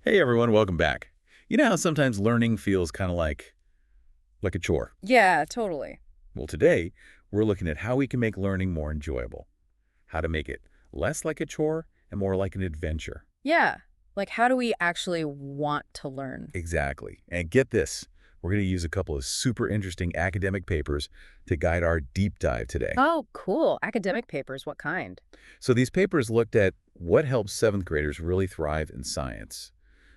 Hey everyone, welcome back. You know how sometimes learning feels kind of like a chore? Yeah, totally. Well, today we're looking at how we can make learning more enjoyable, how to make it less like a chore and more like an adventure. Yeah. Like, how do we actually want to learn? Exactly. And get this, we're going to use a couple of super interesting academic papers to guide our deep dive today. Oh, cool. Academic papers, what kind? So these papers looked at what helps seventh graders really thrive in science,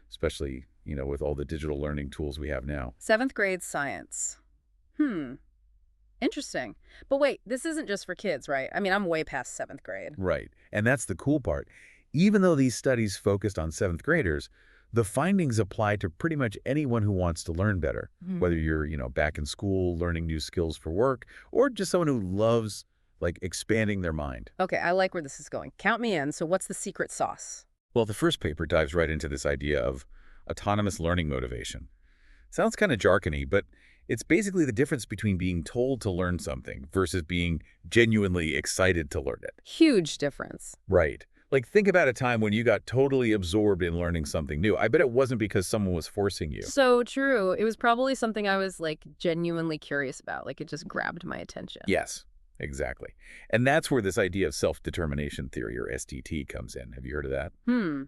especially, with all the digital learning tools we have now. Seventh grade science. Hmm. Interesting. But wait, this isn't just for kids, right? I mean, I'm way past seventh grade. Right. And that's the cool part. Even though these studies focused on seventh graders, the findings apply to pretty much anyone who wants to learn better, Hmm. whether you're, back in school, learning new skills for work, or just someone who loves, expanding their mind. Okay, I like where this is going. Count me in. So what's the secret sauce? Well, the first paper dives right into this idea of autonomous learning motivation. Sounds kind of jargony, but it's basically the difference between being told to learn something versus being genuinely excited to learn it. Huge difference. Right. Like, think about a time when you got totally absorbed in learning something new. I bet it wasn't because someone was forcing you. So true. It was probably something I was like genuinely curious about. Like it just grabbed my attention. Yes, exactly. And that's where this idea of self-determination theory, or SDT, comes in. Have you heard of that? Hmm.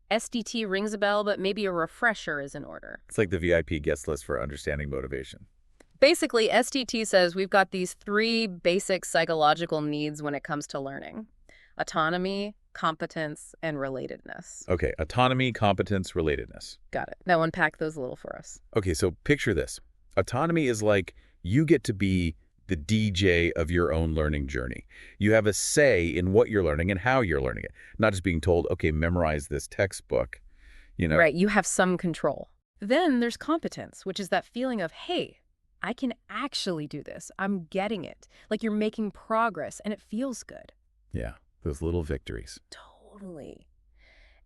SDT rings a bell, but maybe a refresher is in order. It's like the VIP guest list for understanding motivation. Basically, SDT says we've got these three basic psychological needs when it comes to learning: autonomy, competence, and relatedness. Okay, autonomy, competence, relatedness. Got it. Now unpack those a little for us. Okay, so picture this. Autonomy is like you get to be the DJ of your own learning journey. You have a say in what you're learning and how you're learning it, not just being told, okay, memorize this textbook, you know? Right, you have some control. Then there's competence, which is that feeling of, hey, I can actually do this. I'm getting it. Like you're making progress and it feels good. Yeah, those little victories. Totally.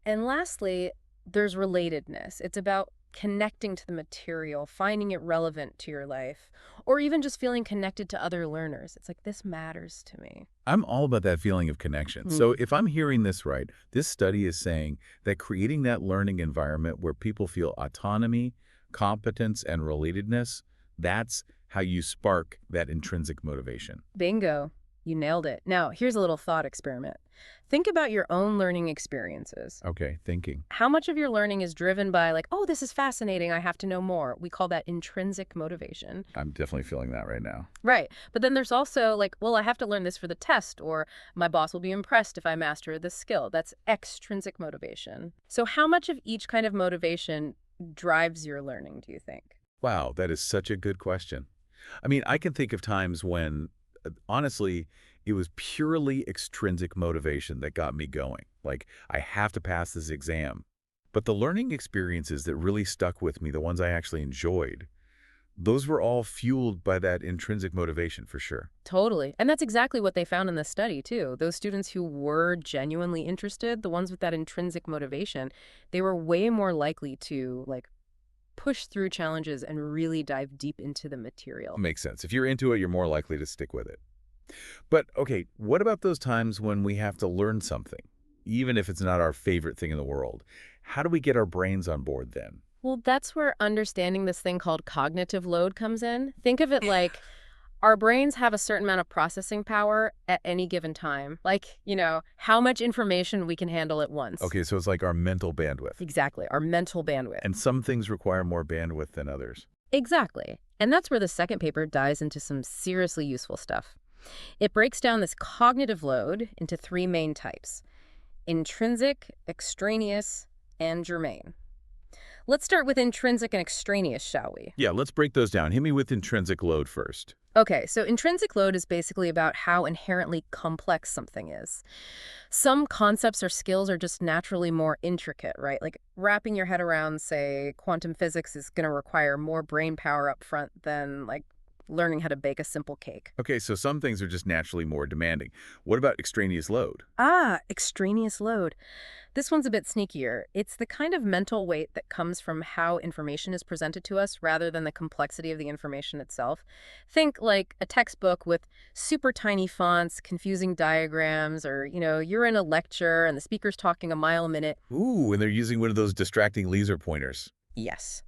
And lastly, there's relatedness. It's about connecting to the material, finding it relevant to your life, or even just feeling connected to other learners. It's like, this matters to me. I'm all about that feeling of connection. So Mm. if I'm hearing this right, this study is saying that creating that learning environment where people feel autonomy, competence, and relatedness, that's how you spark that intrinsic motivation. Bingo. You nailed it. Now, here's a little thought experiment. Think about your own learning experiences. Okay, thinking. How much of your learning is driven by, like, oh, this is fascinating, I have to know more? We call that intrinsic motivation. I'm definitely feeling that right now. Right. But then there's also like, well, I have to learn this for the test, or my boss will be impressed if I master this skill. That's extrinsic motivation. So how much of each kind of motivation drives your learning, do you think? Wow, that is such a good question. I mean, I can think of times when, honestly, it was purely extrinsic motivation that got me going. Like, I have to pass this exam. But the learning experiences that really stuck with me, the ones I actually enjoyed, those were all fueled by that intrinsic motivation for sure. Totally. And that's exactly what they found in the study, too. Those students who were genuinely interested, the ones with that intrinsic motivation, they were way more likely to, like, push through challenges and really dive deep into the material. Makes sense. If you're into it, you're more likely to stick with it. But okay, what about those times when we have to learn something, even if it's not our favorite thing in the world? How do we get our brains on board then? Well, that's where understanding this thing called cognitive load comes in. Think of it like our brains have a certain amount of processing power at any given time. Like, how much information we can handle at once. Okay, so it's like our mental bandwidth. Exactly, our mental bandwidth. And some things require more bandwidth than others. Exactly. And that's where the second paper dives into some seriously useful stuff. It breaks down this cognitive load into three main types: intrinsic, extraneous, and germane. Let's start with intrinsic and extraneous, shall we? Yeah, let's break those down. Hit me with intrinsic load first. Okay, so intrinsic load is basically about how inherently complex something is. Some concepts or skills are just naturally more intricate, right? Like wrapping your head around, say, quantum physics is going to require more brain power up front than, like, learning how to bake a simple cake. Okay, so some things are just naturally more demanding. What about extraneous load? Ah, extraneous load. This one's a bit sneakier. It's the kind of mental weight that comes from how information is presented to us rather than the complexity of the information itself. Think like a textbook with super tiny fonts, confusing diagrams, or, you're in a lecture and the speaker's talking a mile a minute. Ooh, and they're using one of those distracting laser pointers. Yes.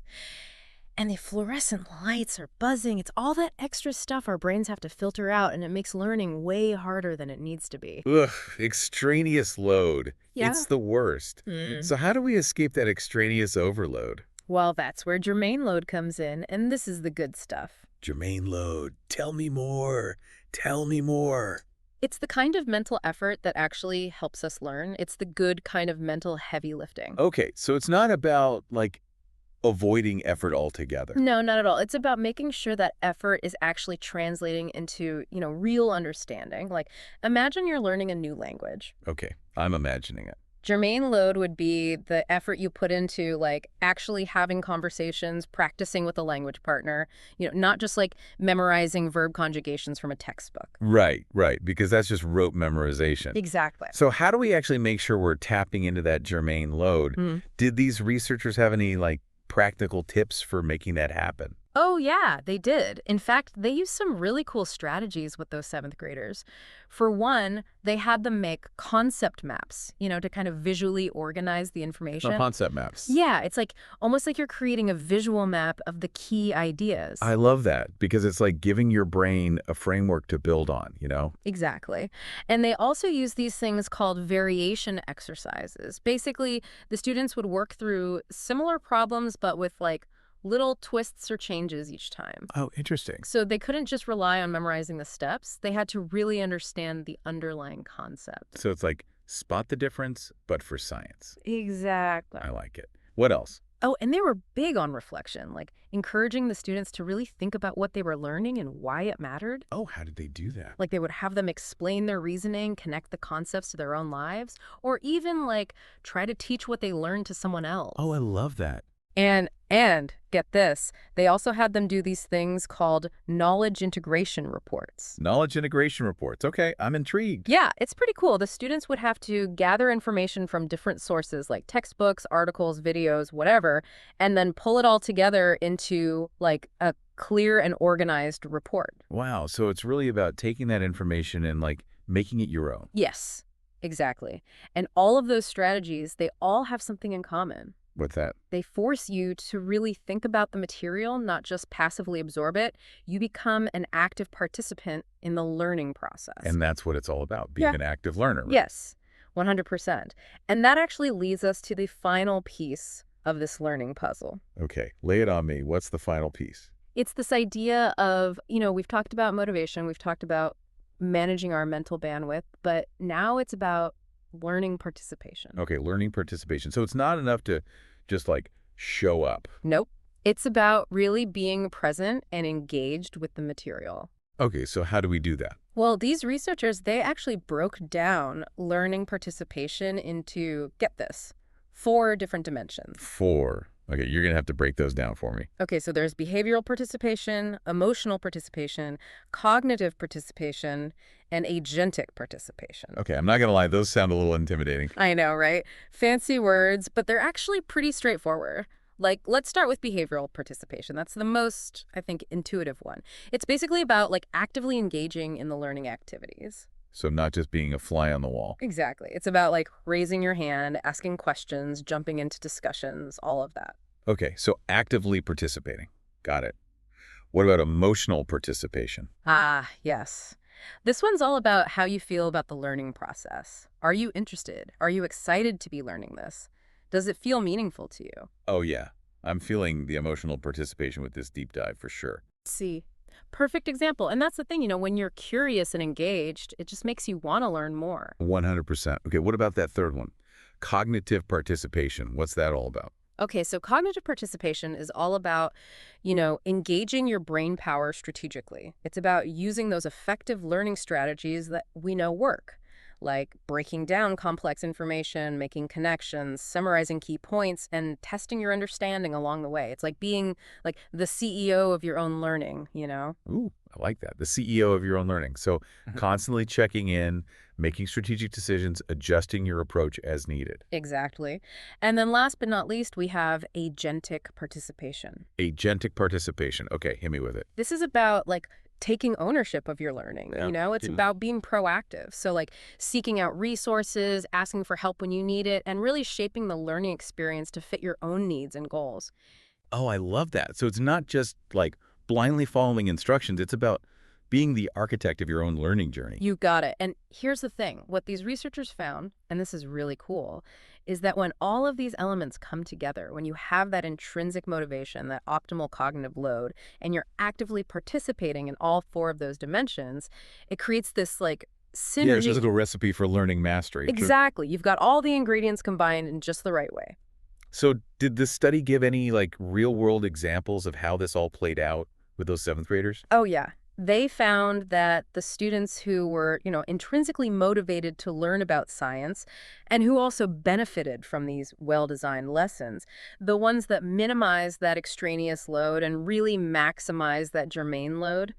And the fluorescent lights are buzzing. It's all that extra stuff our brains have to filter out, and it makes learning way harder than it needs to be. Ugh, extraneous load. Yeah. It's the worst. So how do we escape that extraneous overload? Well, that's where germane load comes in, and this is the good stuff. Germane load. Tell me more. Tell me more. It's the kind of mental effort that actually helps us learn. It's the good kind of mental heavy lifting. Okay, so it's not about, like, avoiding effort altogether. No, not at all. It's about making sure that effort is actually translating into, real understanding. Like, imagine you're learning a new language. Okay, I'm imagining it. Germane load would be the effort you put into, like, actually having conversations, practicing with a language partner, not just, like, memorizing verb conjugations from a textbook. Right, because that's just rote memorization. Exactly. So how do we actually make sure we're tapping into that germane load? Did these researchers have any, like, practical tips for making that happen? Oh, yeah, they did. In fact, they used some really cool strategies with those seventh graders. For one, they had them make concept maps, to kind of visually organize the information. No, concept maps. Yeah, it's like almost like you're creating a visual map of the key ideas. I love that because it's like giving your brain a framework to build on, Exactly. And they also use these things called variation exercises. Basically, the students would work through similar problems, but with like little twists or changes each time. Oh, interesting. So they couldn't just rely on memorizing the steps. They had to really understand the underlying concept. So it's like spot the difference, but for science. Exactly. I like it. What else? Oh, and they were big on reflection, like encouraging the students to really think about what they were learning and why it mattered. Oh, how did they do that? Like they would have them explain their reasoning, connect the concepts to their own lives, or even like try to teach what they learned to someone else. Oh, I love that. And get this, they also had them do these things called knowledge integration reports. Knowledge integration reports. Okay, I'm intrigued. Yeah, it's pretty cool. The students would have to gather information from different sources like textbooks, articles, videos, whatever, and then pull it all together into like a clear and organized report. Wow, so it's really about taking that information and like making it your own. Yes, exactly. And all of those strategies, they all have something in common. What's that? They force you to really think about the material, not just passively absorb it. You become an active participant in the learning process. And that's what it's all about, being an active learner. Right? Yes, 100%. And that actually leads us to the final piece of this learning puzzle. Okay, lay it on me. What's the final piece? It's this idea of, we've talked about motivation, we've talked about managing our mental bandwidth, but now it's about learning participation. Okay, learning participation. So it's not enough to just like show up. Nope. It's about really being present and engaged with the material. Okay, so how do we do that? Well, these researchers, they actually broke down learning participation into, get this, 4 different dimensions. 4. Okay, you're going to have to break those down for me. Okay, so there's behavioral participation, emotional participation, cognitive participation, and agentic participation. Okay, I'm not going to lie. Those sound a little intimidating. I know, right? Fancy words, but they're actually pretty straightforward. Like, let's start with behavioral participation. That's the most, I think, intuitive one. It's basically about, like, actively engaging in the learning activities. So not just being a fly on the wall. Exactly. It's about, like, raising your hand, asking questions, jumping into discussions, all of that. Okay, so actively participating. Got it. What about emotional participation? Ah, yes. This one's all about how you feel about the learning process. Are you interested? Are you excited to be learning this? Does it feel meaningful to you? Oh, yeah. I'm feeling the emotional participation with this deep dive for sure. See, perfect example. And that's the thing, when you're curious and engaged, it just makes you want to learn more. 100%. Okay, what about that third one? Cognitive participation. What's that all about? Okay, so cognitive participation is all about, engaging your brain power strategically. It's about using those effective learning strategies that we know work, like breaking down complex information, making connections, summarizing key points, and testing your understanding along the way. It's like being like the CEO of your own learning, you know? Ooh, I like that. The CEO of your own learning. So constantly checking in, making strategic decisions, adjusting your approach as needed. Exactly. And then last but not least, we have agentic participation. Agentic participation. Okay, hit me with it. This is about like taking ownership of your learning. Yeah. It's about being proactive. So like seeking out resources, asking for help when you need it, and really shaping the learning experience to fit your own needs and goals. Oh, I love that. So it's not just like blindly following instructions. It's about being the architect of your own learning journey. You got it. And here's the thing. What these researchers found, and this is really cool, is that when all of these elements come together, when you have that intrinsic motivation, that optimal cognitive load, and you're actively participating in all four of those dimensions, it creates this like Yeah, it's synergy. just a little recipe for learning mastery. Exactly. You've got all the ingredients combined in just the right way. So did this study give any like real world examples of how this all played out with those seventh graders? Oh, yeah. They found that the students who were, intrinsically motivated to learn about science and who also benefited from these well-designed lessons, the ones that minimize that extraneous load and really maximize that germane load,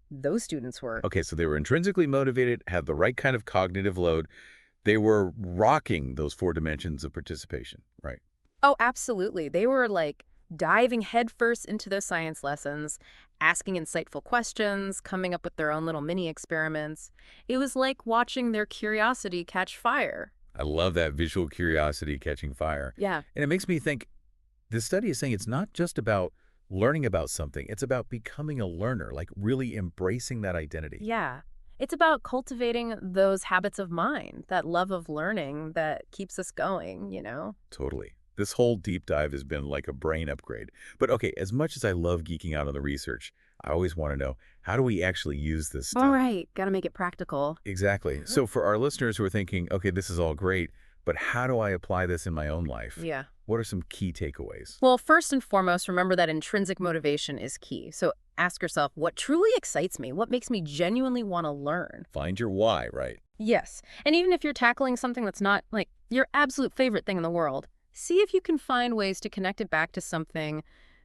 those students were. Okay, so they were intrinsically motivated, had the right kind of cognitive load. They were rocking those four dimensions of participation, right? Oh, absolutely. They were like diving headfirst into those science lessons, asking insightful questions, coming up with their own little mini experiments. It was like watching their curiosity catch fire. I love that visual curiosity catching fire. Yeah. And it makes me think this study is saying it's not just about learning about something, it's about becoming a learner, like really embracing that identity. Yeah. It's about cultivating those habits of mind, that love of learning that keeps us going. Totally. This whole deep dive has been like a brain upgrade. But okay, as much as I love geeking out on the research, I always want to know, how do we actually use this stuff? All right. Got to make it practical. Exactly. So for our listeners who are thinking, okay, this is all great, but how do I apply this in my own life? Yeah. What are some key takeaways? Well, first and foremost, remember that intrinsic motivation is key. So ask yourself, what truly excites me? What makes me genuinely want to learn? Find your why, right? Yes. And even if you're tackling something that's not like your absolute favorite thing in the world, see if you can find ways to connect it back to something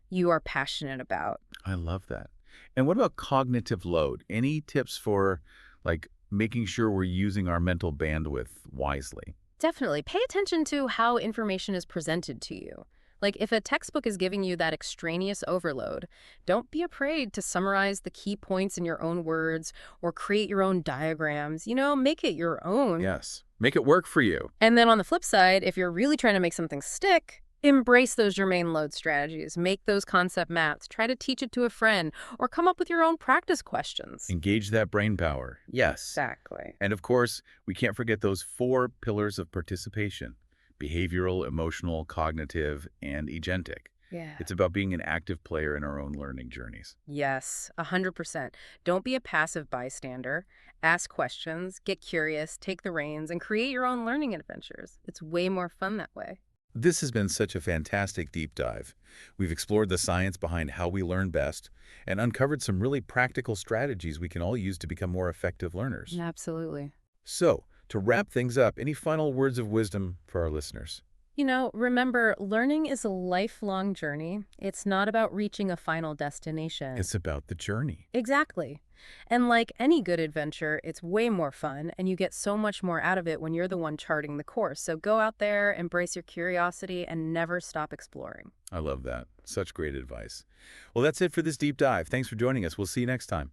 you are passionate about. I love that. And what about cognitive load? Any tips for like making sure we're using our mental bandwidth wisely? Definitely. Pay attention to how information is presented to you. Like if a textbook is giving you that extraneous overload, don't be afraid to summarize the key points in your own words or create your own diagrams. Make it your own. Yes. Make it work for you. And then on the flip side, if you're really trying to make something stick, embrace those germane load strategies. Make those concept maps. Try to teach it to a friend or come up with your own practice questions. Engage that brain power. Yes. Exactly. And of course, we can't forget those four pillars of participation: behavioral, emotional, cognitive, and agentic. Yeah. It's about being an active player in our own learning journeys. Yes, 100%. Don't be a passive bystander. Ask questions, get curious, take the reins, and create your own learning adventures. It's way more fun that way. This has been such a fantastic deep dive. We've explored the science behind how we learn best and uncovered some really practical strategies we can all use to become more effective learners. Absolutely. So, to wrap things up, any final words of wisdom for our listeners? Remember, learning is a lifelong journey. It's not about reaching a final destination. It's about the journey. Exactly. And like any good adventure, it's way more fun, and you get so much more out of it when you're the one charting the course. So go out there, embrace your curiosity, and never stop exploring. I love that. Such great advice. Well, that's it for this deep dive. Thanks for joining us. We'll see you next time.